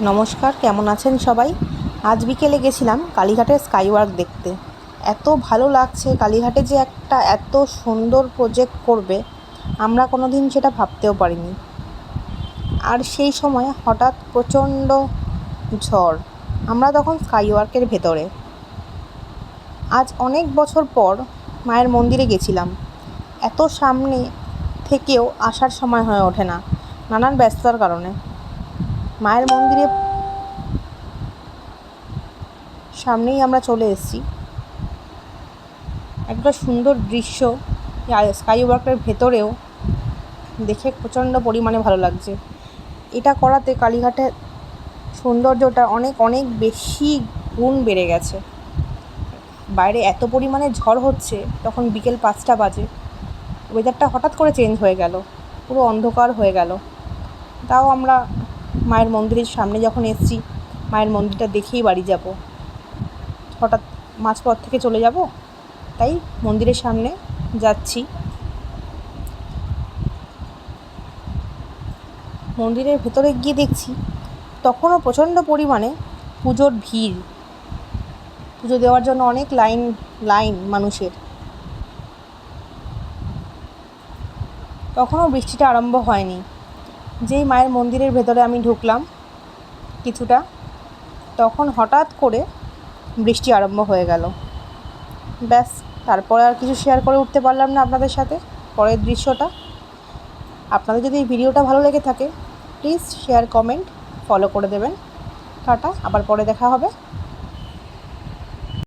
নমস্কার, কেমন আছেন সবাই? আজ বিকেলে গেছিলাম কালীঘাটের স্কাইওয়াক দেখতে। এত ভালো লাগছে, কালীঘাটে যে একটা এত সুন্দর প্রজেক্ট করবে আমরা কোনো দিন সেটা ভাবতেও পারিনি। আর সেই সময় হঠাৎ প্রচণ্ড ঝড়, আমরা তখন স্কাইওয়াকের ভেতরে। আজ অনেক বছর পর মায়ের মন্দিরে গেছিলাম। এত সামনে থেকেও আসার সময় হয়ে ওঠে না, নানান ব্যস্ততার কারণে। মায়ের মন্দিরে সামনেই আমরা চলে এসেছি। একটা সুন্দর দৃশ্য স্কাইওয়াকের ভেতরেও দেখে প্রচণ্ড পরিমাণে ভালো লাগছে। এটা করাতে কালীঘাটের সৌন্দর্যটা অনেক অনেক বেশি গুণ বেড়ে গেছে। বাইরে এত পরিমাণে ঝড় হচ্ছে, তখন বিকেল 5টা বাজে, ওয়েদারটা হঠাৎ করে চেঞ্জ হয়ে গেল, পুরো অন্ধকার হয়ে গেল। তাও আমরা মায়ের মন্দিরের সামনে যখন এসেছি, মায়ের মন্দিরটা দেখেই বাড়ি যাব, হঠাৎ মাঝপথ থেকে চলে যাব, তাই মন্দিরের সামনে যাচ্ছি। মন্দিরের ভেতরে গিয়ে দেখছি তখনও প্রচণ্ড পরিমাণে পুজোর ভিড়, পুজো দেওয়ার জন্য অনেক লাইন মানুষের। তখনও বৃষ্টিটা আরম্ভ হয়নি। যেই মায়ের মন্দিরের ভেতরে আমি ঢুকলাম কিছুটা, তখন হঠাৎ করে বৃষ্টি আরম্ভ হয়ে গেল। ব্যাস, তারপরে আর কিছু শেয়ার করে উঠতে পারলাম না আপনাদের সাথে পরের দৃশ্যটা। আপনাদের যদি এই ভিডিওটা ভালো লেগে থাকে, প্লিজ শেয়ার, কমেন্ট, ফলো করে দেবেন। টাটা, আবার পরে দেখা হবে।